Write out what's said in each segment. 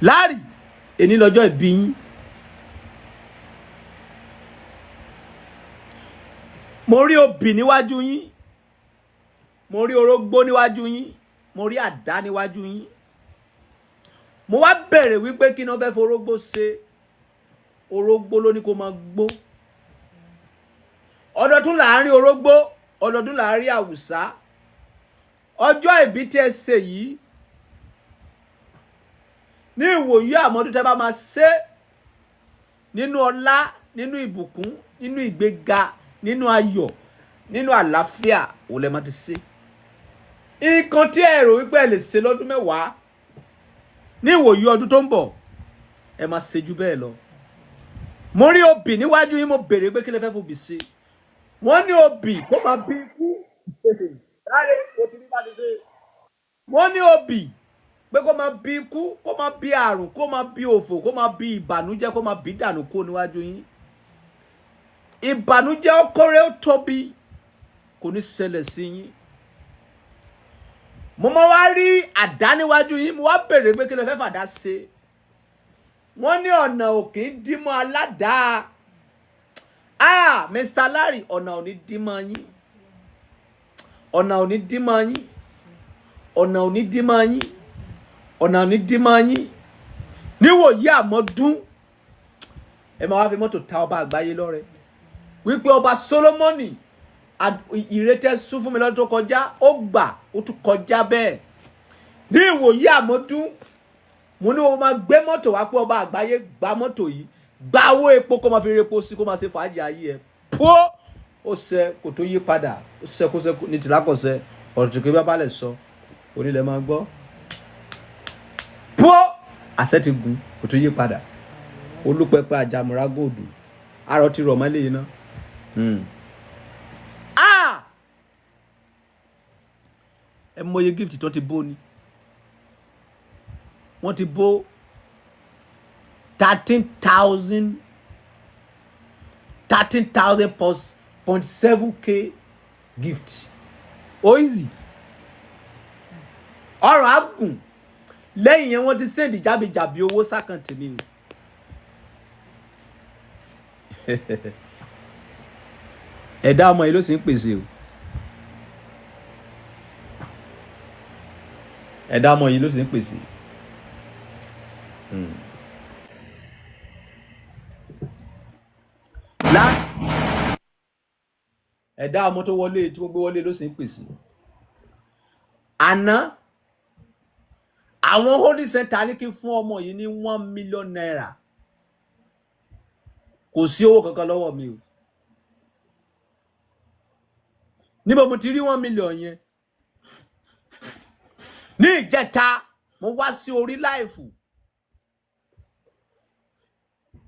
Larry èní lọ́jọ́ ìbí yín. Mo rí obì níwájú yín, mo rí orógbó níwájú yín, mo rí àdá níwájú yín. Mo wá bẹ̀rẹ̀ wípé kí ni wọ́n fẹ́ fi orógbó ṣe. Orógbó ló ní kó máa gbó. Ọdọọdún là ń rí orógbó, ọdọọdún là ń rí àwùsá. Ọjọ́ ìbí tí ẹ ṣe yìí, ní ìwòyí àmọ́dún tẹ́ bá máa ṣe nínú ọlá, nínú ìbùkún, nínú ìgbéga, nínú ayọ̀, nínú àlàáfíà, ó lè máa ti ṣe. Nǹkan tí ẹ rò wípé ẹ lè ṣe lọ́dún mẹ́wàá, ní ìwòyí ọdún tó ń bọ̀, ẹ máa ṣe jù bẹ́ẹ̀ lọ. Mo rí obì níwájú yín, mo béèrè pé kí lẹ fẹ́ fòbì ṣe. Wọ́n ní obì kó máa bí ikú. Láre o ti ní bá ti ṣe. Wọ́n ní obì pé kó máa bí ikú, kó máa bí àrùn, kó máa bí òfò, kó máa bí ìbànújẹ́, kó máa bí dànù kó níwájú yín. Ìbànújẹ́ ó kórè ó tóbi, kò ní ṣẹlẹ̀ sí yín. Mo máa wá rí àdá níwájú yín, mo wá béèrè pé kí lẹ fẹ́ fàdá ṣe. Wọ́n ní ọ̀nà ò kì í dí mọ́ aládàá. Mr. Larry, ọ̀nà ò ní dí mọ́ yín. Ọ̀nà ò ní dí mọ́ yín. Ọ̀nà ò ní dí mọ́ yín. Ọ̀nà ò ní dí mọ́ yín. Níwòyí àmọ́dún, ẹ máa wá fi mọ́tò ta ọba àgbáyé lọ́rẹ. Wípé ọba Solomoni, ìrètí sún fún mi lọ́dún tó kọjá, ó gbà, ó tún kọjá bẹ́ẹ̀. Ní ìwòyí àmọ́dún, mo ní wọ́n máa gbé mọ́tò wá pé ọba àgbáyé gba mọ́tò yìí, gba owó epo kó máa fi repo sí, kó máa ṣe fàájì ayé ẹ. Pó ó ṣe kò tó yí padà, ó ṣe kó ṣe ní tìlákọ̀ṣe, ọ̀rọ̀ tó kí bá balẹ̀ sọ, onílẹ̀ máa gbọ́. Pó àṣẹ ti gùn, kò tó yí padà. Olúpẹpẹ àjàmúra gòdù, àrò ti rọ̀ mọ́lẹ̀ yìí ná. Ẹ mọye gift tó ti bó ni. Wọ́n ti bó 13,000.7k gift. Ó easy. Ọ̀rọ̀ àgùn. Lẹ́yìn yẹn wọ́n ti send jàbìjàbì owó sákàntì mi o. Ẹ̀dá ọmọ yìí ló sì ń pèsè o. Ẹ̀dá ọmọ yìí ló sì ń pèsè. Ẹ̀dá ọmọ tó wọlé tí gbogbo wọlé ló sì ń pèsè. Àná àwọn holy center ní kí fún ọmọ yìí ní 1 million naira. Kò sí owó kankan lọ́wọ́ mi o. Níbo mo ti rí 1 million yẹn? Ní ìjẹta mo wá sí orí láìfù.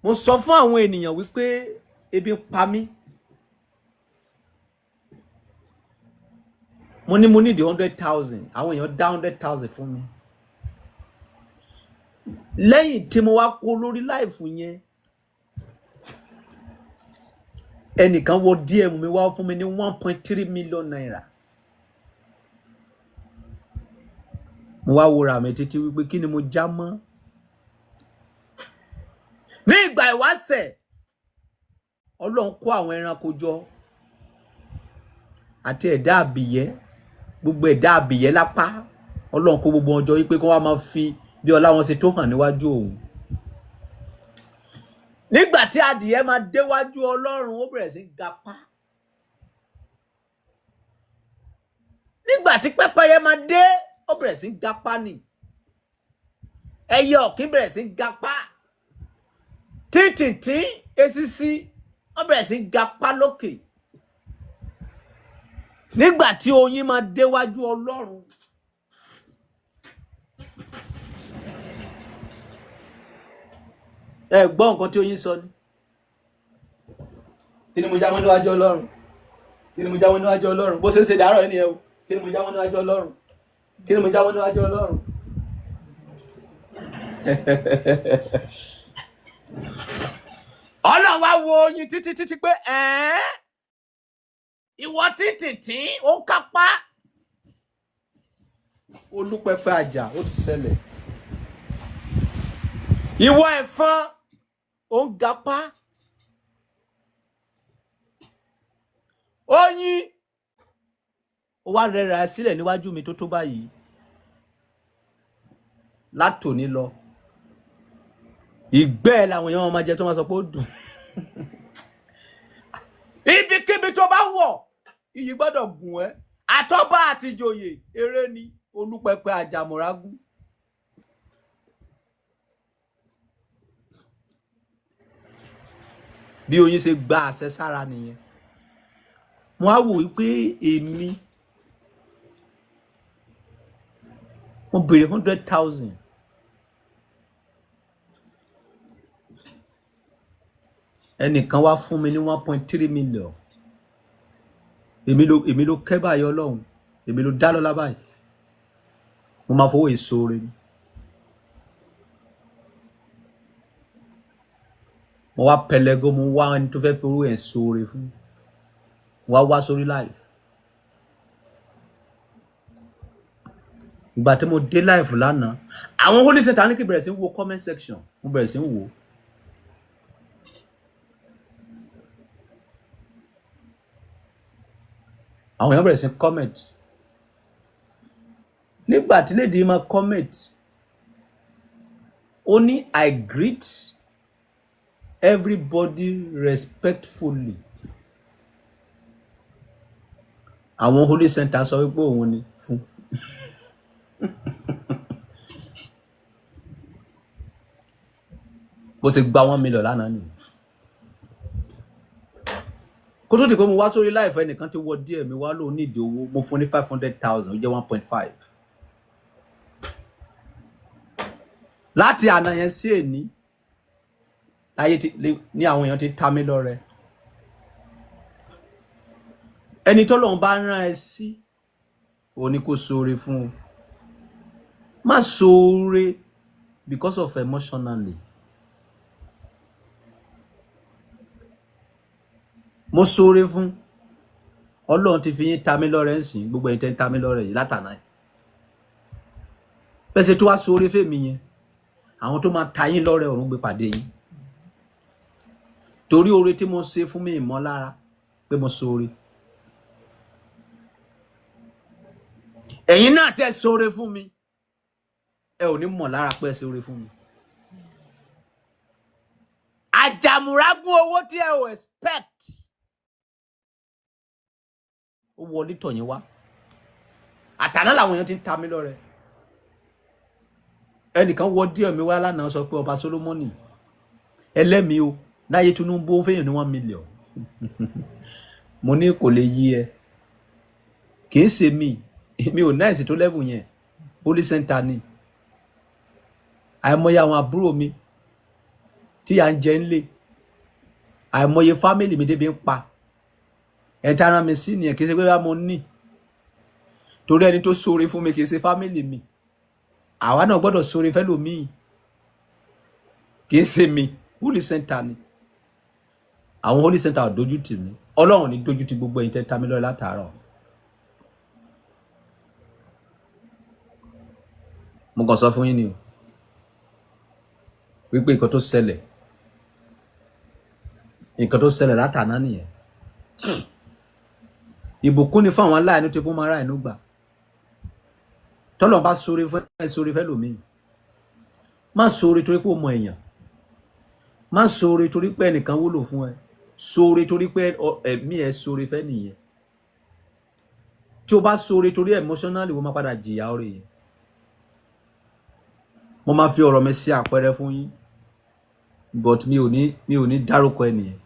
Mo sọ fún àwọn ènìyàn wípé ebi ń pa mí. Mo ní mo need 100,000. Àwọn èèyàn dá 100,000 fún mi. Lẹ́yìn tí mo wá kó lórí láìfù yẹn, ẹnìkan wọ DM mi wá fún mi ní 1.3 million naira. Mo wá wo ra mi títí wípé kí ni mo já mọ́. Ní ìgbà ìwáṣẹ̀, Ọlọ́run kó àwọn ẹranko jọ àti ẹ̀dá àbìyẹ́, gbogbo ẹ̀dá àbìyẹ́ lápá. Ọlọ́run kó gbogbo ọjọ́ wípé kí wọ́n máa fi bí ọlá wọn ṣe tó hàn níwájú òun. Nígbà tí adìyẹ máa déwájú Ọlọ́run, ó bẹ̀rẹ̀ sí gapá. Nígbà tí pẹ́pẹ́yẹ máa dé, ó bẹ̀rẹ̀ sí gapá ni. Ẹyẹ ọ̀kín bẹ̀rẹ̀ sí gapá. Tíntìntín esisi, ó bẹ̀rẹ̀ sí gapá lókè. Nígbà tí oyin máa déwájú Ọlọ́run, ẹ gbọ́ nǹkan tí oyin sọ ni. Kí ni mo jáwọ́ níwájú Ọlọ́run? Kí ni mo jáwọ́ níwájú Ọlọ́run? Bó ṣe ń ṣe dàárọ̀ ẹni ẹ o. Kí ni mo jáwọ́ níwájú Ọlọ́run? Kí ni mo jáwọ́ níwájú Ọlọ́run? Ọlọ́run wá wo oyin títí pé ìwọ títìntín ó kápá. Olúpẹpẹ àjà ó ti ṣẹlẹ̀. ìwọ ẹ̀fọn ó ń gapá oyin ó wá rẹra sílẹ̀ níwájú mi tó báyìí látòní lọ ìgbẹ́ làwọn èèyàn máa jẹ tó máa sọ pé ó dùn ibikíbi tó bá wọ̀ iyì gbọ́dọ̀ gùn ẹ́ àtọ́bá àti ìjòyè eré ni Olúpẹpẹ Àjàmọ̀rágún. Bí oyin ṣe gba àṣẹ sára nìyẹn mo á wò wípé èmi mo béèrè 100,000 ẹnìkan wá fún mi ní 1.3 million èmi ló kẹ́ báyìí Ọlọ́run èmi ló dá lọ́lá báyìí mo máa fowó èso rẹ ni mo wá pẹlẹgọ mo wá ẹni tó fẹ́ fi owó èso rẹ fún wá sórí live ìgbà tí mo dé live lánàá àwọn holy center ní kí bẹ̀rẹ̀ sí wo comment section mo bẹ̀rẹ̀ sí wo àwọn èèyàn bẹ̀rẹ̀ sí comment nígbà tí lady máa comment ó ní I greet everybody respectfully àwọn holy center sọ wípé òun ni fún bó ṣe gba 1 million lánàá nìyí kó tó di pé mo wá sórí láìfẹ́ nìkan tí wọ díẹ̀ mi wá lóun nídìí owó mo fún ní 500,000 ó jẹ́ 1.5 láti àná yẹn sí èní láyé ní àwọn èèyàn ti ta mí lọ́rẹ ẹni tọ́lọ́run bá rán ẹ sí òun ni kó ṣoore fún o má ṣoore because of emotionally mo ṣoore fún Ọlọ́run ti fi yín ta mí lọ́rẹ ń sìn gbogbo ẹ̀yin tẹ́ ń ta mí lọ́rẹ yìí látàná ẹ̀ pẹ́sẹ̀ tó wá ṣoore fèmí yẹn àwọn tó máa ta yín lọ́rẹ ọ̀run gbé pàdé yín torí oore tí mo ṣe fún mi ìmọ̀lára pé mo ṣoore ẹ̀yin náà tẹ́ ṣoore fún mi ẹ ò ní mọ̀ lára pé ẹ ṣoore fún mi Àjàmọ̀rágún owó tí ẹ ò expect ó wọlé tọ̀ yín wá àtàná làwọn èèyàn ti ń ta mí lọ́rẹ ẹnìkan wọ díẹ̀ mi wá lánàá sọ pé ọba Solomoni ẹlẹ́mìí o láyé Tinubu ó fẹ́yàn ní 1 million mo ní kò lè yí ẹ kì í ṣe mi ò náà tó level yẹn holy center ni àìmọye àwọn àbúrò mi tí yà ń jẹ ńlé àìmọye family mi débi ń pa ẹ̀ntara mi sí nìyẹn kì í ṣe pé bá mo ní torí ẹni tó ṣoore fún mi kì í ṣe family mi àwa náà gbọ́dọ̀ ṣoore fẹ́lòmíì kì í ṣe mi holy center ni àwọn holy center ò dojú tì mí Ọlọ́run ní dojú tì gbogbo ẹ̀yin tẹ́ ta mí lọ́rẹ látàárọ̀ mo kàn sọ fún yín ni o wípé nǹkan tó ṣẹlẹ̀ látàná nìyẹn ìbùkún ni fún àwọn aláìní tó kó máa ra ẹnu gbà tọ́lọ̀ bá sóore fẹ́ lòmíì má sóore torí pé o mọ èèyàn má sóore torí pé ẹnìkan wúlò fún ẹ sóore torí pé ẹ̀mí ẹ sóore fẹ́ nìyẹn tí o bá sóore torí emotionally o máa padà jìyà ọ̀rẹ́ yẹn mo máa fi ọ̀rọ̀ mi sí àpẹẹrẹ fún yín but mi ò ní dárúkọ ẹnìyẹn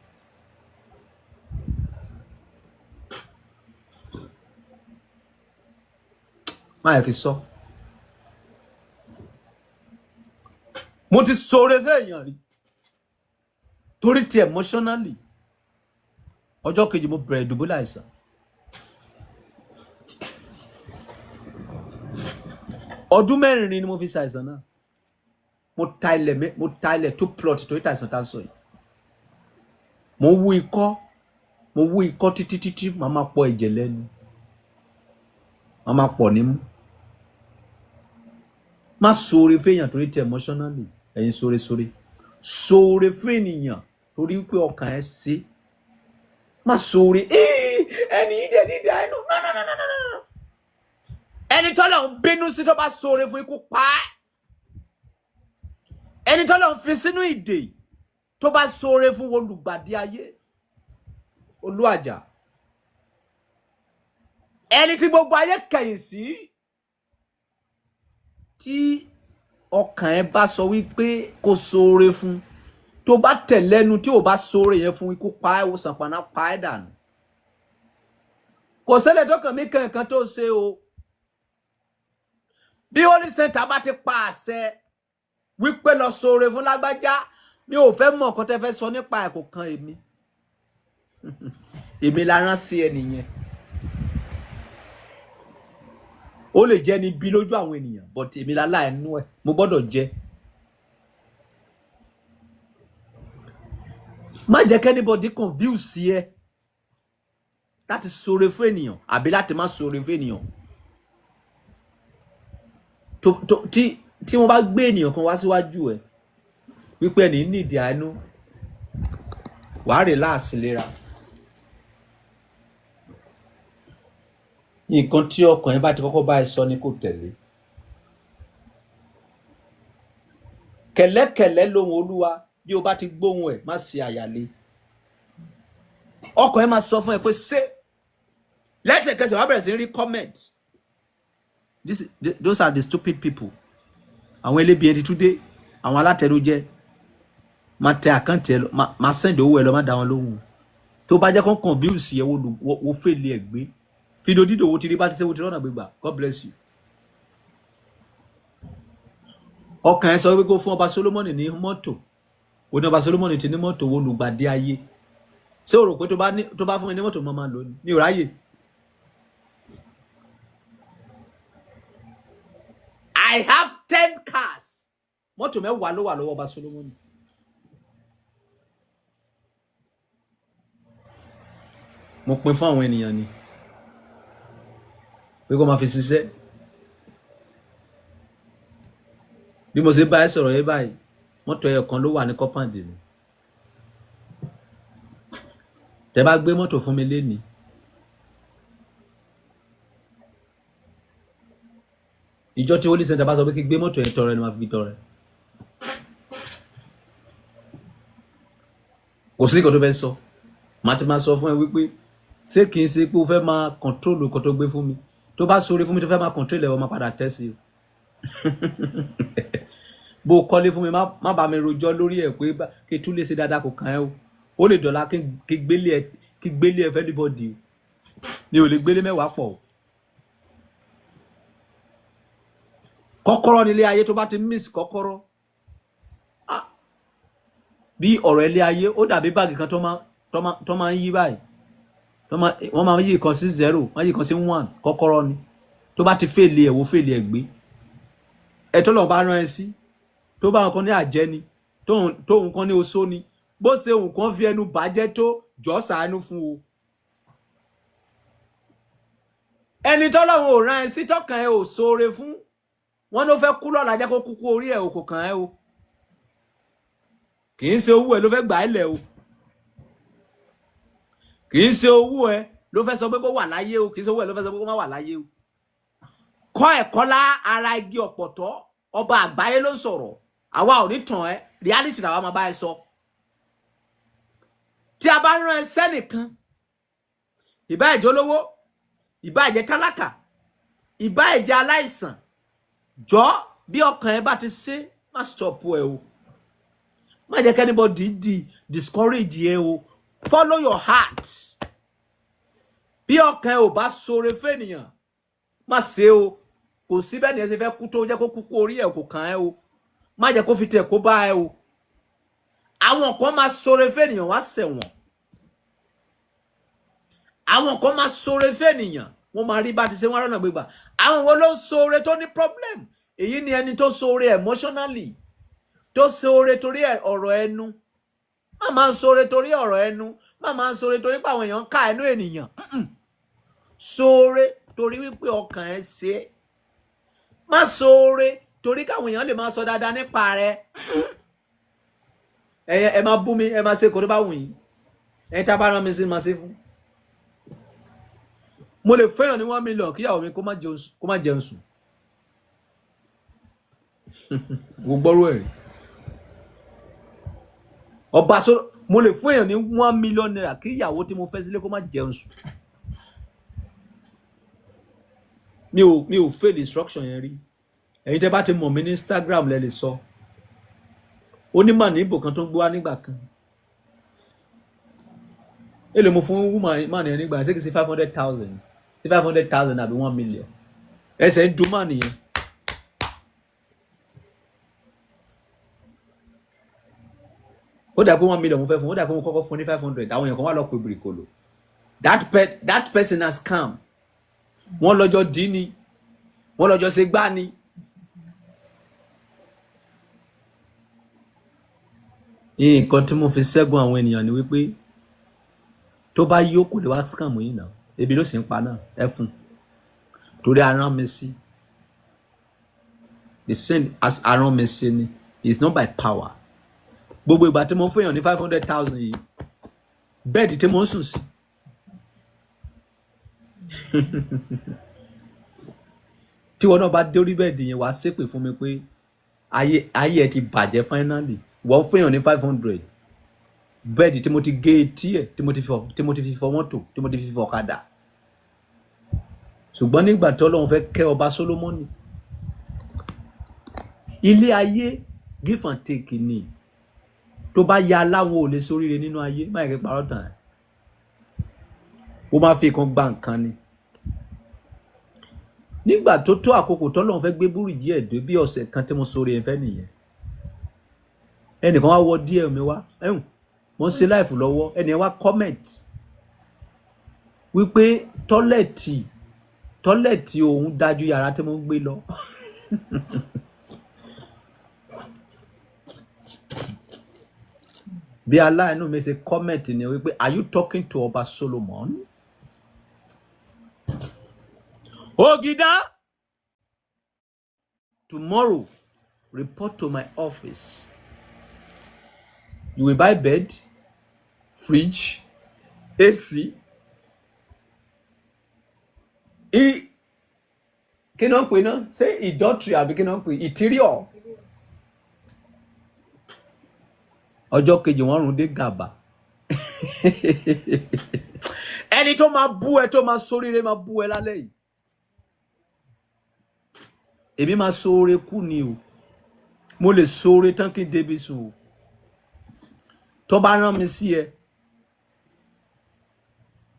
má yẹ kí sọ mo ti sọ̀rọ̀ fẹ́ èèyàn rí torí ti emotionally ọjọ́ kejì mo bẹ̀rẹ̀ ìdùbúlẹ̀ àìsàn ọdún 4 ni mo fi ṣàìsàn náà mo ta ilẹ̀ tó plot torí tàìsàn tá a sọ yìí mo wú ikọ́ títí màá máa pọ̀ ẹ̀jẹ̀ lẹ́nu màá máa pọ̀ nímú má sọ̀rọ̀ fẹ́yàn torí ti emotionally ẹ̀yin sóre sóre fún ènìyàn torí pé ọkàn ẹ ṣe má sóre ẹni ìdẹ ní ìdá ẹnu no ẹni tọ́lọ̀ ń bínú sí tó bá sóre fún ikú pa ẹni tọ́lọ̀ ń fi sínú ìdè tó bá sóre fún olùgbàdì ayé olúàjà ẹni tí gbogbo ayé kẹ̀yìn sí tí ọkàn ẹ bá sọ wípé kò sóre fún tó bá tẹ̀lẹ́nu tí ò bá sóre yẹn fún ikú pa ẹ́ wòsàn paná pa ẹ́ dànù kò ṣẹlẹ̀ tó kàn mí kankan tó ṣe o bí Holy Center bá ti pa àṣẹ wípé lọ sóre fún lágbájá mi ò fẹ́ mọ̀ nǹkan tẹ́ fẹ́ sọ nípa ẹ̀ kò kan èmi èmi la rán sí ẹ nìyẹn ó lè jẹ́ ní bí lójú àwọn ènìyàn but èmi la láìnú ẹ̀ mo gbọ́dọ̀ jẹ́ má jẹ́ kẹ́nibọ̀dì confuse ẹ láti sóre fún ènìyàn àbí láti má sóre fún ènìyàn tí wọ́n bá gbé ènìyàn kan wá síwájú ẹ wípé ẹni nídìí àánú wàá rè láàsìlera nǹkan tí ọkàn yẹn bá ti kọ́kọ́ bá ẹ sọ ni kò tẹ̀lé kẹ̀lẹ́kẹ̀lẹ́ lóhùn Olúwa bí o bá ti gbóhùn ẹ̀ má ṣe àyàlé ọkàn yẹn máa sọ fún ẹ pé ṣé lẹ́sẹ̀kẹsẹ̀ wàá bẹ̀rẹ̀ sí rí comment those are the stupid people àwọn elébi ẹni túndé àwọn alátẹnujẹ máa tẹ àkáǹtì ẹ lọ máa send owó ẹ lọ má dá wọn lóhùn tó bá jẹ́ kó confuse yẹ wo fèlè ẹ̀ gbé fídíò dídò wo ti rí bá ti ṣe wo ti rọ́nà gbégbà God bless you. ọkàn ẹ sọ pé kó fún ọba Solomoni ní mọ́tò ó ní ọba Solomoni ti ní mọ́tò wo olùgbàdì ayé ṣé o rò pé tó bá fún mi ní mọ́tò mo máa lò ní òráyè. I have 10 cars mọ́tò mẹ́wàá ló wà lọ́wọ́ ọba Solomoni. mo pín fún àwọn ènìyàn ni pé kó máa fi ṣiṣẹ́ bí mo ṣe bá ẹ sọ̀rọ̀ yẹn báyìí mọ́tò ẹyọ kan ló wà ní kọ́pàǹdì mi tẹ́ bá gbé mọ́tò fún mi lénìí ìjọ tí Holy Center bá sọ pé kí gbé mọ́tò yẹn tọrẹ ni máa fi tọrẹ kò sí nǹkan tó fẹ́ sọ màá ti máa sọ fún ẹ wípé ṣé kìí ṣe pé o fẹ́ máa kọ̀ntrólù nǹkan tó gbé fún mi tó bá sóre fún mi tó fẹ́ máa kọ̀ntrólù ẹ̀ o máa padà tẹ́ sí o bó o kọ́lé fún mi má bá mi rojọ́ lórí ẹ̀ pé kí tún lè ṣe dáadáa kò kàn ẹ́ o ó lè dọ̀la kí gbélé ẹ fẹ́ anybody o ni ò lè gbélé mẹ́wàá pọ̀ o kọ́kọ́rọ́ nílé ayé tó bá ti miss kọ́kọ́rọ́ bí ọ̀rọ̀ ilé ayé ó dàbí báàgì kan tó máa ń yí báyìí wọ́n máa yí kan sí 0 wọ́n yí kan sí 1 kọ́kọ́rọ́ ni tó bá ti fèlè ẹ̀ wo fèlè ẹ̀ gbé ẹ̀ tó lọ́ọ́ bá rán ẹ sí tó bá nǹkan ní àjẹ́ ni tó nǹkan ní oṣó ni bó ṣe nǹkan fi ẹnu bàjẹ́ tó jọ́ ṣàánú fún o ẹni tọ́lọ́run ò rán ẹ sí tọ́kàn ẹ ò sóore fún wọn ló fẹ́ kú lọ́la jẹ́ kó kúkú orí ẹ̀ kò kàn ẹ́ o kì í ṣe owó ẹ ló fẹ́ gbà ẹ́ lẹ̀ o kì í ṣe owó ẹ ló fẹ́ sọ pé kó wà láyé o kì í ṣe owó ẹ ló fẹ́ sọ pé kó má wà láyé o kọ́ ẹ̀kọ́ lá ara igi ọ̀pọ̀tọ́ ọba àgbáyé ló ń sọ̀rọ̀ àwa ò ní tàn ẹ́ reality làwa máa bá ẹ sọ tí a bá rán ẹ sẹ́nìkan ìbá ìjẹ́ olówó ìbá ìjẹ́ tálákà ìbá ìjẹ́ aláìsàn jọ bí ọkàn ẹ bá ti ṣe má stop ẹ o má jẹ́ kí anybody discourage ẹ o follow your heart bí ọkàn ẹ ò bá sóore fẹ́nìyàn má ṣe o kò sí bẹ́ẹ̀ ni ẹ ṣe fẹ́ kú tó jẹ́ kó kúkú orí ẹ̀ kò kàn ẹ́ o má jẹ́ kó fi tẹ̀ kó bá ẹ o àwọn kan máa sóore fẹ́nìyàn wá ṣẹ̀wọ̀n àwọn kan máa sóore fẹ́nìyàn wọ́n máa rí bá ti ṣe wọ́n rọ́nà gbégbà àwọn wo ló ń sóore tó ní problem èyí ni ẹni tó sóore emotionally tó sóore torí ọ̀rọ̀ ẹnu má máa ń sóore torí ọ̀rọ̀ ẹnu má máa ń sóore torí pé àwọn èèyàn ń ká ẹnu ènìyàn sóore torí wípé ọkàn ẹ ṣe má sóore torí káwọn èèyàn lè máa sọ dáadáa nípa rẹ ẹ máa bú mi ẹ máa ṣe kò tó bá wù yín ẹ tá bá rán mi sí máa ṣe fún mo lè fẹ́yàn ní 1 million kíyàwó mi kó má jẹun sùn gbogbo ọ̀rọ̀ ẹ̀rí ọba sọ mo lè fẹ́yàn ní 1 million naira kíyàwó tí mo fẹ́ sílé kó má jẹun sùn mi ò fail instruction yẹn rí ẹ̀yin tẹ́ bá ti mọ̀ mí ní Instagram lẹ lè sọ onímọ̀ ní ibò kan tó ń gbé wá nígbà kan èlé mo fún woman yẹn nígbà ṣé kìí ṣe 500,000 àbí 1 million ẹsẹ̀ ń dùn mà nìyẹn ó dà pé 1 million mo fẹ́ fún ó dà pé mo kọ́kọ́ fún ní 500 àwọn èèyàn kan wá lọ pé bìrìkòlò that person has come wọ́n lọ́jọ́ dín ní wọ́n lọ́jọ́ ṣe gbá ní nǹkan tí mo fi ṣẹ́gun àwọn ènìyàn ni wípé tó bá yó kò lè wá scam yìí náà ebi ló sì ń pa náà ẹ fún torí aràn mi sí the same as aràn mi sí ni it's not by power gbogbo ìgbà tí mo fún èèyàn ní 500,000 yìí bẹ́ẹ̀dì tí mo ń sùn sí tí wọn náà bá dé orí bẹ́ẹ̀dì yẹn wàá ṣépè fún mi pé ayé ẹ ti bàjẹ́ finally wọ́n fún èèyàn ní 500 bẹ́ẹ̀dì tí mo ti gé etí ẹ̀ tí mo ti fi fọ mọ́tò tí mo ti fi fọ ọ̀kadà ṣùgbọ́n nígbà tí Ọlọ́run fẹ́ kẹ́ ọba Sólómọ́nì ilé ayé give and take ni tó bá ya aláwọn ò lè ṣoríire nínú ayé má yẹ kí parọ́ tàn ẹ́ ó máa fi kan gba nǹkan ni nígbà tó tó àkókò tọ́lọ́run fẹ́ gbé búrìjì ẹ̀ dé bí ọ̀sẹ̀ kan tí mo sórí ẹ̀ fẹ́ nìyẹn ẹnìkan wá wọ díẹ̀ mi wá mo ń ṣe láìfù lọ́wọ́ ẹnìyẹn wá comment wípé tọ́lẹ̀tì òun dájú yàrá tí mo ń gbé lọ bí aláìnú mi ṣe comment ni wípé are you talking to Ọba Solomon? Ogida, tomorrow report to my office. You will buy bed, fridge, AC. Kí ni wọ́n pè náà? Ṣé ìdọ́tìrì àbí kí ni wọ́n pè? Interior. Ọjọ́ kejì wọ́n rún dé gàbà. Ẹni tó máa bú ẹ tó máa sóríire máa bú ẹ lálẹ́ yìí. Èmi máa sóore kú ni o. Mo lè sóore tán kí n débi sùn o. Tó bá rán mi sí ẹ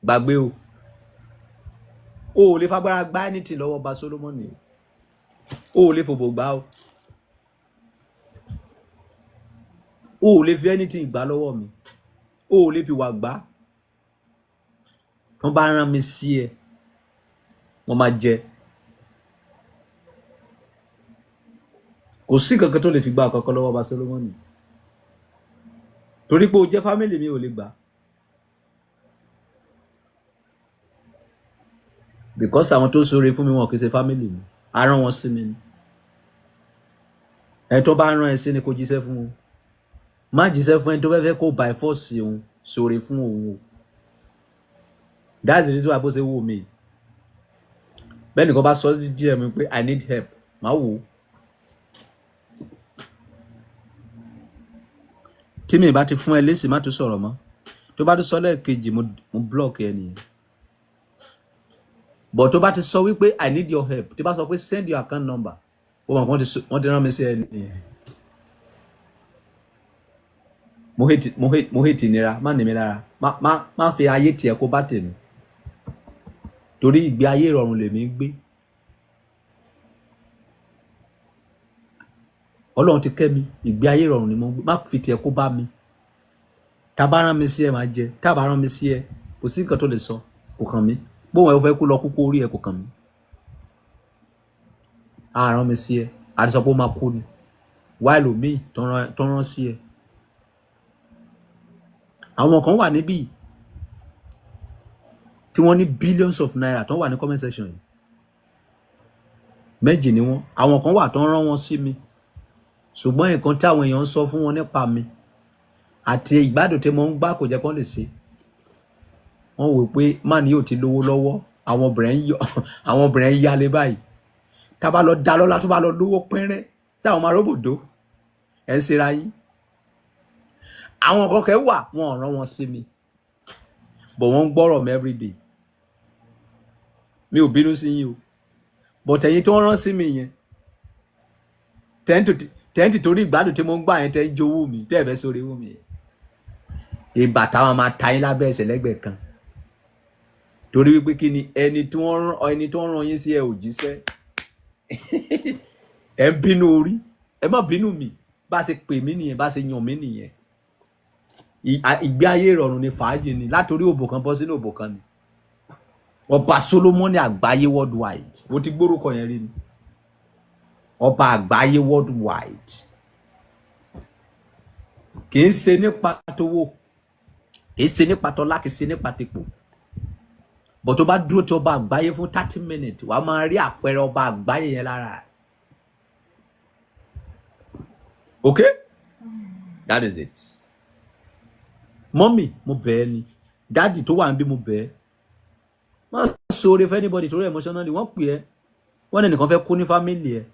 gbàgbé o ò lè fagbára gbá anything lọ́wọ́ Ọba Sólómọ́nì o ò lè fòbò gbá o ò lè fi anything gbá lọ́wọ́ mi o ò lè fi wà gbá tó bá rán mi sí ẹ wọ́n máa jẹ kò sí kankan tó lè fi gbá kankan lọ́wọ́ Ọba Sólómọ́nì torí pé o jẹ́ family mi ò lè gbà because àwọn tó ṣoore fún mi wọn kì í ṣe family mi a rán wọn sí mi ni ẹ tó bá rán ẹ sí ni kò jíṣẹ́ fún wọn má jíṣẹ́ fún ẹ tó fẹ́ kó by force òun ṣoore fún òun o that's the reason why bó ṣe wò mí bẹ́ẹ̀ nìkan bá sọ díẹ̀ mi pé I need help má wò ó tí mi bá ti fún ẹ lésì má tún sọ̀rọ̀ mọ́ tó bá tún sọ lẹ́ẹ̀kejì mo block ẹ nìyẹn but tó bá ti sọ wípé I need your help tí bá sọ pé send your account number wọ́n ti rán mi sí ẹ nìyẹn mo hate ìnira má ní mi lára má fi ayé tiẹ̀ kó bá tèmi torí ìgbé ayé ìrọ̀rùn lèmi ń gbé Ọlọ́run ti kẹ́ mi ìgbé ayé ìrọ̀rùn ni mo ń gbé má fi tiẹ̀ kó bá mi tá bá rán mi sí ẹ máa jẹ tá bá rán mi sí ẹ kò sí nǹkan tó lè sọ kò kàn mí bóun ẹ fẹ́ kú lọ kúkú orí ẹ kò kàn mí a rán mi sí ẹ àti sọ pé ó máa kú ni wáìlì míì tó rán sí ẹ àwọn kan wà níbí tí wọ́n ní billions of naira tó wà ní comment section yìí méjì ni wọ́n. Àwọn kan wà tó ń rán wọn sí mi ṣùgbọ́n nǹkan tí àwọn èèyàn ń sọ fún wọn nípa mi àti ìgbádùn tí mo ń gbà kò jẹ́ kó lè ṣe. Wọ́n wò pé man yóò ti lówó lọ́wọ́, àwọn obìnrin ń yálé báyìí. Tá bá lọ dá lọ́lá tó bá lọ lówó pẹ́rẹ́ tí àwọn máa róbòdó ẹ̀ ń ṣera yín. Àwọn kan kẹ́ wà wọn ò rán wọn sí mi but wọ́n ń gbọ́rọ̀ mi everyday. Mi ò bínú sí yín o but ẹ̀yin tó ń rán sí mi yẹn tẹ́ǹtì torí ìgbádùn tí mo ń gbà yẹn tẹ́ ń jowú mi tẹ́ ẹ̀ fẹ́ sórí wú mi. Ìgbà táwọn máa ta yín lábẹ́ ẹsẹ̀ lẹ́gbẹ̀ẹ́ kan torí wípé kí ni ẹni tó ń rán yín sí ẹ ò jíṣẹ́. Ẹ ń bínú orí, ẹ má bínú mi, bá ṣe pè mí nìyẹn, bá ṣe yàn mí nìyẹn. Ìgbé ayé ìrọ̀rùn ni fàájì ni, látòrí òbò kan bọ́ sínú òbò kan ni. Ọba Solomoni àgbáyé worldwide, mo ti gbórúkọ yẹn rí ni. Ọba àgbáyé worldwide, kì í ṣe nípa tówó, kì í ṣe nípa tọ́lá, kì í ṣe nípa tepò. But tó bá dúró tí ọba àgbáyé fún 30 minutes wàá máa rí àpẹẹrẹ ọba àgbáyé yẹn lára. Okay? That is it. Mommy, mo bẹ̀ ẹ́ ni. Daddy tó wà níbí mo bẹ̀ ẹ́. Má sọ̀rọ̀ for anybody torí emotionally wọ́n pè ẹ́. Wọ́n ní ẹnìkan fẹ́ kú ní family ẹ̀.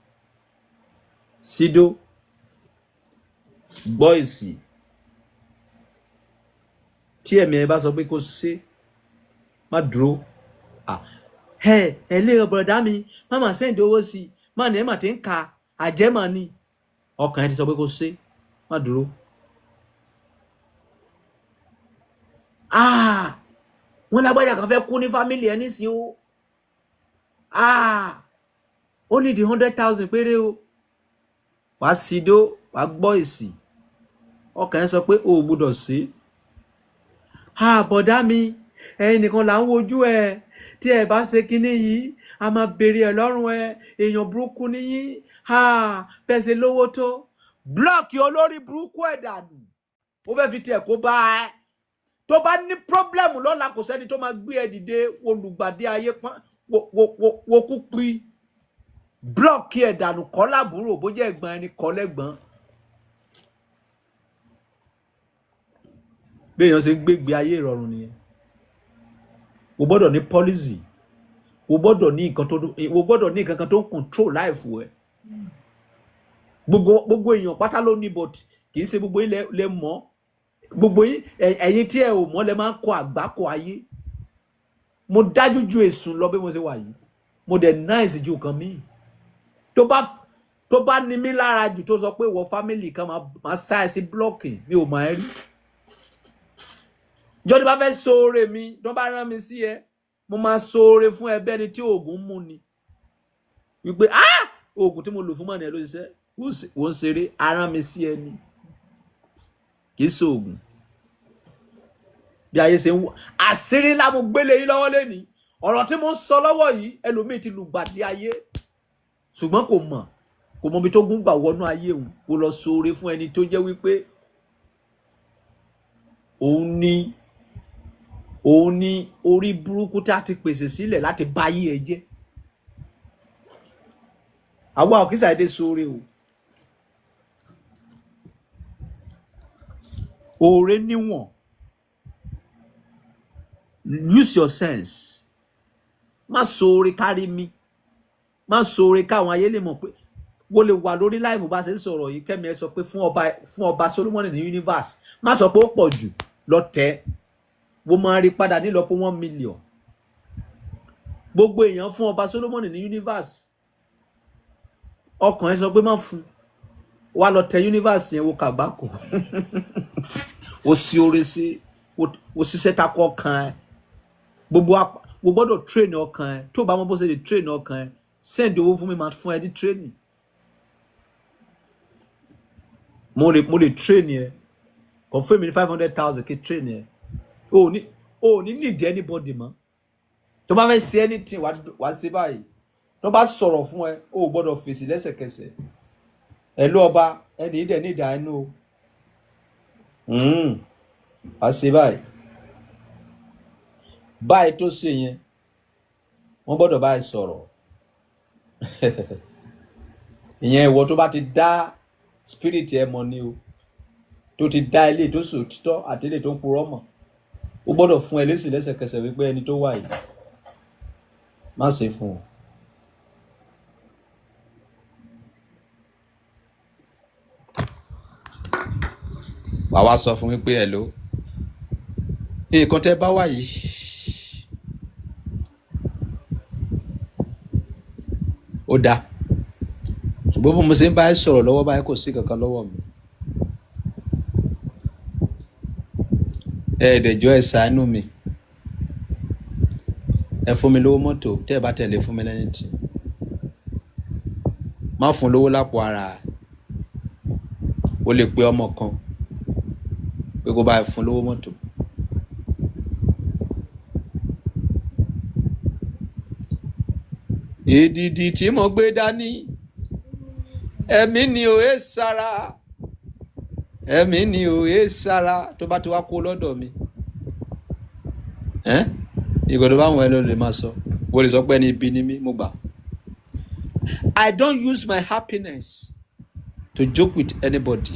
Sido Boise tí ẹ̀mí ẹ bá sọ pé kó ṣe má dúró. Ẹ lé ọ̀bọ̀dá mi má mà sẹ́ǹdì owó sí i má ní ẹ̀ mà ti ń ka àjẹmọ́ ni ọkàn ẹ ti sọ pé kó ṣe má dúró. Wọ́n lágbájá kan fẹ́ kú ní family ẹ nísìnyí o. Ó ní di 100,000 péré o. Wàá Sido wàá gbọ́ èsì ọkàn ẹ sọ pé o ò gbọ́dọ̀ sí. Bọ̀dá mi ẹ̀yin nìkan là ń wojú ẹ tí ẹ bá ṣe kinní yìí a máa béèrè ẹ lọ́rùn ẹ èèyàn burúkú níyí bẹ́ẹ̀ ṣe lówó tó. Blọọkì olórí burúkú ẹ̀ dànù ó fẹ́ fi tiẹ̀ kó bá ẹ. Tó bá ní pírọ́blẹ́mù lọ́la kò sẹ́ni tó máa gbé ẹ dìde olùgbàdé ayé pọ́n wo kú pí. Blọọkì ẹ̀ dànù kọ́ lábúrò bó jẹ́ ẹ̀gbọ́n ẹni kọ́ lẹ́gbọ́n. Bí èèyàn ṣe ń gbégbé ayé ìrọ̀rùn nìyẹn. O gbọ́dọ̀ ní policy, o gbọ́dọ̀ ní nǹkan kan tó ń control life ẹ. Gbogbo èèyàn pátá ló ní but kì í ṣe gbogbo yín lẹ mọ̀. Gbogbo yín ẹ̀yin tí ẹ ò mọ̀ lẹ máa ń kọ àgbákò ayé. Mo dájú ju èsùn lọ bí mo ṣe wà yìí. Mo dẹ̀ nice ju nǹkan míì. Tó bá ní mí lára jù tó sọ pé ìwọ family kan máa sá ẹ sí blocking mi ò máa rí. Jọ́ni bá fẹ́ sóore mi tó bá rán mi sí ẹ mo máa sóore fún ẹ bẹ́ẹ̀ ni tí oògùn mú ni. Wípé oògùn tí mo lò fún mọ́ni ẹ ló ṣiṣẹ́ wọ́n ṣeré arán mi sí ẹ ni kì í ṣoògùn. Bí ayé ṣe ń wọ àṣírí ńlá mo gbélé yín lọ́wọ́ lẹ́ni ọ̀rọ̀ tí mo ń sọ lọ́wọ́ yìí ẹlòmíì ti lùgbàdì ayé ṣùgbọ́n kò mọ̀ ibi tó gún gbà wọnú ayé òun kò lọ sóore fún ẹni tó jẹ́ wípé òun ni orí burúkú tá a ti pèsè sílẹ̀ láti bá ayé ẹ jẹ́. Àwa ò kí ṣàdédé sóore o. Oore níwọ̀n. Use your sense. Má sóore kárí mi. Má sóore káwọn ayé lè mọ̀ pé wo lè wà lórí live bá ṣe ń sọ̀rọ̀ yìí Kẹ́mi ẹ sọ pé fún ọba Solomoni ní universe má sọ pé ó pọ̀ jù lọ tẹ́ wo máa rí padà nílọ́pọ̀ 1 million. Gbogbo èèyàn fún ọba Solomoni ní universe ọkàn ẹ sọ pé má fún wá lọ tẹ universe yẹn wo kàgbákò. O sí oore sí o ṣiṣẹ́ takọ ọkàn ẹ gbogbo gbọ́dọ̀ train ọkàn ẹ tó bá mọ̀ bó ṣe lè train ọkàn ẹ send owó fún mi máa fún ẹ ní training. Mo lè train ẹ kò fún mi ní 500,000 kí train ẹ o ní need anybody mọ́. Tó bá fẹ́ ṣe anything wá ṣe báyìí tó bá sọ̀rọ̀ fún ẹ o gbọ́dọ̀ fèsì lẹ́sẹ̀kẹsẹ̀. Ẹ ló ọba ẹni ìdẹ̀ ní ìdá ẹnu o. Wá ṣe báyìí tó ṣe yẹn wọ́n gbọ́dọ̀ báyìí sọ̀rọ̀ ìyẹn ìwọ tó bá ti dá spirit ẹ mọ̀ ni o, tó ti dá ilé tó sòtítọ́ àti ilé tó ń purọ́ mọ̀, ó gbọ́dọ̀ fún ẹ lésì lẹ́sẹ̀kẹsẹ̀ wípé ẹni tó wà yìí má ṣe fún un. wàá wá sọ fún mi pé hello, nǹkan tẹ́ bá wà yìí ó dáa, ṣùgbọ́n bí mo ṣe ń bá ẹ sọ̀rọ̀ lọ́wọ́ báyìí kò sí kankan lọ́wọ́ mi. ẹ̀ẹ́dẹ̀jọ́ ẹ ṣàánú mi, ẹ fún mi lówó mọ́tò, tẹ́ ẹ bá tẹ̀lé fún mi lẹ́yìn tí má fún lówó lápò ara, ó lè pe ọmọ kan pé kó bá ẹ fún lówó mọ́tò. èdìdì tí mo gbé dání ẹ̀mí ni ò é sára, ẹ̀mí ni ò é sára, tó bá ti wá kó lọ́dọ̀ mi ìgbọ̀dọ̀ bá wọn ẹ lọ lè máa sọ, wọ́n lè sọ pé ẹni ibi ni mí, mo gbà. I don't use my happiness to joke with anybody.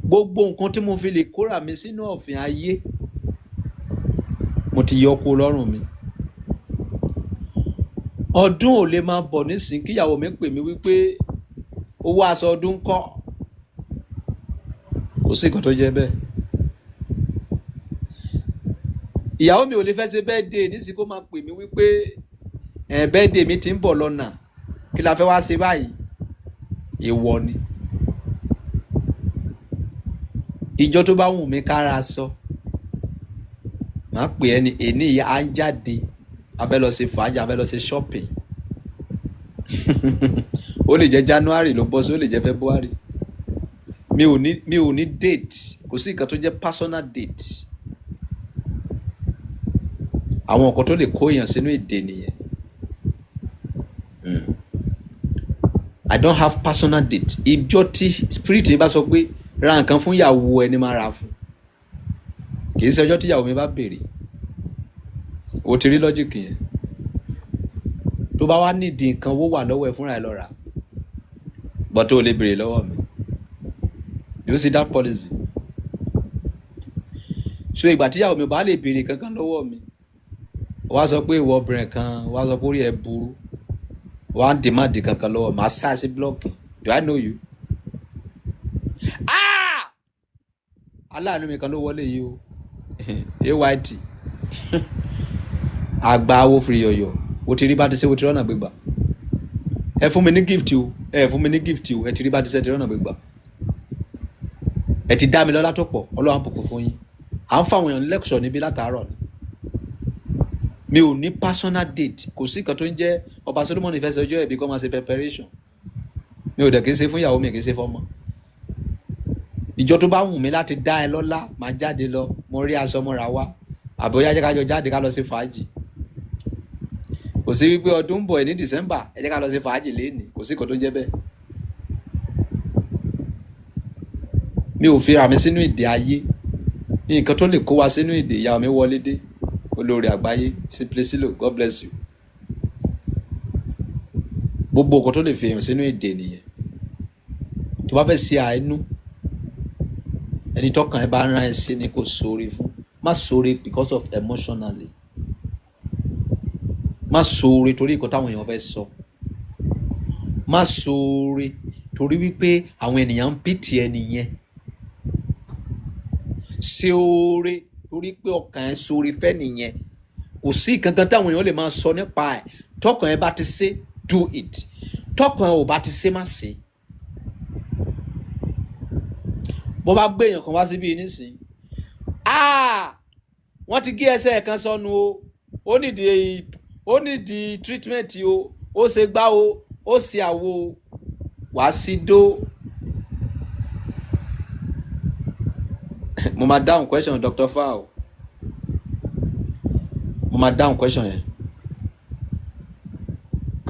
Gbogbo nǹkan tí mo fi lè kóra mi sínú ọ̀fìn ayé mo ti yọ kó lọ́rùn mi. ọdún ò lè máa bọ̀ nísìnyí kíyàwó mi pè mí wípé owó aṣọ ọdún kọ́, kò sí nǹkan tó jẹ́ bẹ́ẹ̀. ìyàwó mi ò lè fẹ́ ṣe birthday nísìnyí kó máa pè mí wípé birthday mi ti ń bọ̀ lọ́nà, kí la fẹ́ wá ṣe báyìí. èèwọ̀ ni. ìjọ tó bá wù mí kára sọ, màá pè ẹni èní ìyá á ń jáde, a fẹ́ lọ ṣe fàájì, a fẹ́ lọ ṣe shopping. ó lè jẹ́ January ló bọ́ sí, ó lè jẹ́ February. mi ò ní date, kò sí nǹkan tó jẹ́ personal date. àwọn nǹkan tó lè kó èèyàn sínú èdè nìyẹn. I don't have personal date. ìjọ tí spirit mi bá sọ pé ra nǹkan fún ìyàwó ẹni máa ra fún, kì í ṣe ọjọ́ tí ìyàwó mi bá béèrè. o ti rí lọ́jìkì yẹn. tó bá wá nídìí nǹkan owó wà lọ́wọ́ ẹ fúnra ẹ lọ rà, but tó o lè béèrè lọ́wọ́ mi. you see that policy. so ìgbà tí ìyàwó mi bá lè béèrè kankan lọ́wọ́ mi, wàá sọ pé ìwọ obìnrin kan, wàá sọ pé orí ẹ burú, wàá dèmádì kankan lọ́wọ́, màá sá sí blọọkì. do I know you? aláàánú mi kan ló wọlé yìí o. ayt àgbà awo fìrì yọ̀yọ̀, o ti rí bá ti ṣe, o ti rọ́nà gbégbà. ẹ fún mi ní gift o, ẹ fún mi ní gift o, ẹ ti rí bá ti ṣe, ti rọ́nà gbégbà. ẹ ti dá mi lọ́lá tó pọ̀, Ọlọ́run á bùkún fún yín. à ń fáwọn èèyàn lecture níbi látàárọ̀ ni. mi ò ní personal date, kò sí nǹkan tó ń jẹ́ ọba Solomon fẹ́ ṣe ọjọ́ ìbí kó máa ṣe preparation. mi ò dẹ̀ kí n ṣe fún ìyàwó mi, kì í ṣe fọ́mọ. ìjọ tó bá wù mí láti dá ẹ lọ́lá, máa jáde lọ, mo rí aṣọ mọ́ra wá, àbóyá jẹ́ ká jọ jáde ká lọ sí fàájì. kò sí wípé ọdún ń bọ̀ ní December ẹ jẹ́ ká lọ sí fàájì lénìí, kò sí nǹkan tó jẹ́ bẹ́ẹ̀. mi ò fi ra mi sínú ìdè ayé. nǹkan tó lè kó wa sínú ìdè, ìyàwó mi wọlé dé, olórí àgbáyé Simply Silo, God bless you. gbogbo nǹkan tó lè fi èèyàn sínú ìdè nìyẹn. tó bá fẹ́ ṣe àánú, ẹni tọ́kàn ẹ bá rán ẹ sí ni kò sóore fún. má sóore because of emotionally. má sóore torí nǹkan táwọn èèyàn fẹ́ sọ. má sóore torí wípé àwọn ènìyàn ń pìtì ẹni yẹn. ṣe oore torí pé ọkàn ẹ sóore fẹ́ nìyẹn. kò sí kankan táwọn èèyàn lè máa sọ nípa ẹ. tọ́kàn ẹ bá ti ṣe, do it. tọ́kàn ẹ ò bá ti ṣe, má ṣe. bó bá gbé èèyàn kan wá síbí nísìnyí, wọ́n ti gé ẹsẹ̀ kan sọnù o, ó nídìí treatment o, ó ṣe gbá o, ó ṣe àwo o, wàá sí dó. mo máa dáhùn question Dr. Fao, mo máa dáhùn question yẹn.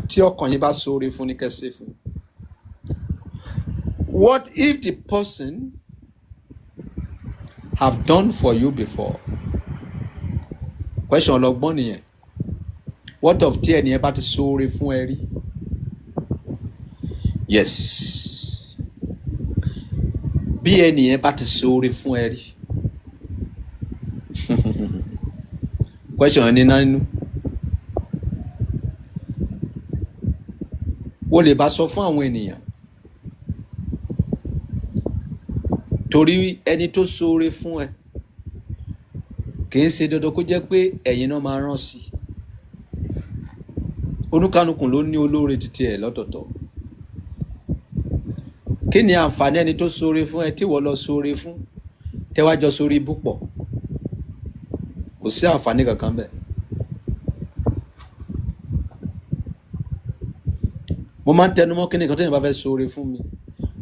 tí ọkàn yín bá sóore fún ní kẹsẹ̀ fún. What if the person have done for you before? Question ọlọ́gbọ́n nìyẹn. what of tí ẹnìyẹn bá ti ṣoore fún ẹ rí? Yes. Bí ẹnìyẹn bá ti ṣoore fún ẹ rí. Question ní nánú. Wo lè bá sọ fún àwọn ènìyàn. Torí ẹni tó ṣoore fún ẹ kì í ṣe dandan kó jẹ́ pé ẹ̀yin náà máa rán sí. Oníkálukú ló ní olóore títí ẹ̀ lọ́tọ̀ọ̀tọ̀. Kí ni àǹfààní ẹni tó ṣoore fún ẹ tí wọ́n lọ ṣoore fún tẹ́wájọ sórí ibú pọ̀? Kò sí àǹfààní kankan bẹ́ẹ̀. Mo máa ń tẹnumọ́ kí ni nǹkan tẹ́yìn bá fẹ́ ṣoore fún mi.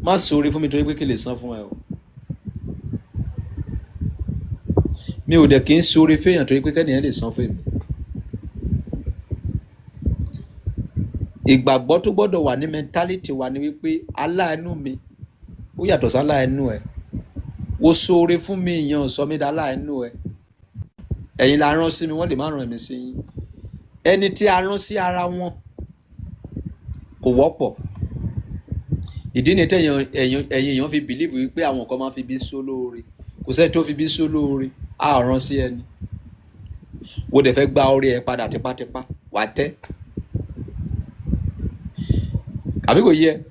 Má ṣoore fún mi torí pé kí lè san fún ẹ o. Mi ò dẹ̀ kí ń ṣoore fẹ́yàn torí pé kẹ́nìyàn lè san fún mi. Ìgbàgbọ́ tó gbọ́dọ̀ wà ní mentality wa ni wípé aláàánú mi ó yàtọ̀ sí aláàánú ẹ. Wo ṣoore fún mi ìyẹn sọ mí dá aláàánú ẹ. Ẹ̀yin la rán sí mi, wọ́n lè má rán mi sí yín. Ẹni tí a rán sí ara wọn kò wọ́pọ̀. Ìdí ni ẹ̀yin èèyàn fi believe wípé àwọn kan máa fi bí sólóore. Kò sẹ́ni tó fi bí sólóore á rán sí ẹni. Wo dẹ̀ fẹ́ gba orí ẹ padà tipátipá wà tẹ́. Àbí kò yẹ?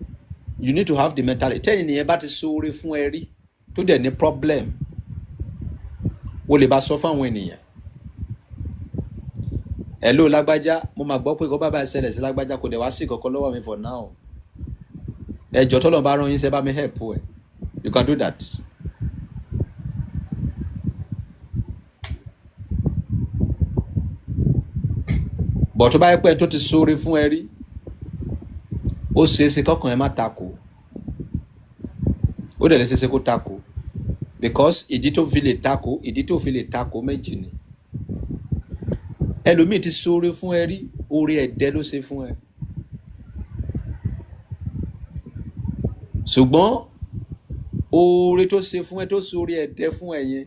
You need to have the mentality. Tẹ́yìn nìyẹn bá ti ṣoore fún ẹ rí tó dẹ̀ ní problem. Wo lè bá sọ fún àwọn ènìyàn. Hello lágbájá, mo máa gbọ́ pé kó bá ṣẹlẹ̀ sí lágbájá kò dẹ̀ wá sí kankan lọ́wọ́ mi for now. Ẹjọ́ tọ́lọ́ bá rán yín ṣe bá mi help ẹ. You can do that. But tó bá yẹ pé tó ti ṣoore fún ẹ rí, ó ṣeéṣe kọ́kàn ẹ má takò. Ó dẹ̀ lè ṣeéṣe kó takò. Because ìdí tó fi lè takò méjì ni. Ẹlòmíì ti ṣoore fún ẹ rí, oore ẹ̀dẹ́ ló ṣe fún ẹ. Ṣùgbọ́n oore tó ṣe fún ẹ tó ṣoore ẹ̀dẹ́ fún ẹ yẹn,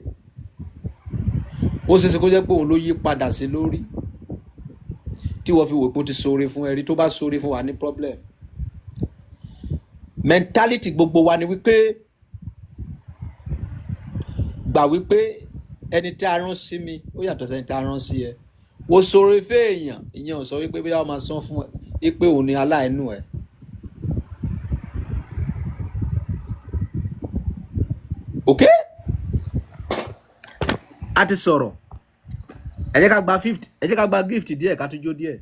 ó ṣeéṣe kó jẹ́ pé òun ló yí padà sí lórí. Tí wọ́n fi wò pé ó ti ṣoore fún ẹ rí, tó bá ṣoore fún wa ní problem. Mentality gbogbo wa ni wípé gbà wípé ẹni tí a rán sí mi ó yàtọ̀ sí ẹni tí a rán sí ẹ. Wo ṣoore fẹ́ èèyàn, ìyẹn ò sọ wípé bí wọ́n máa san fún ẹ wípé òun ni aláàánú ẹ. Ok? A ti sọ̀rọ̀. Ẹ jẹ́ ká gba gift díẹ̀ ká tún jó díẹ̀.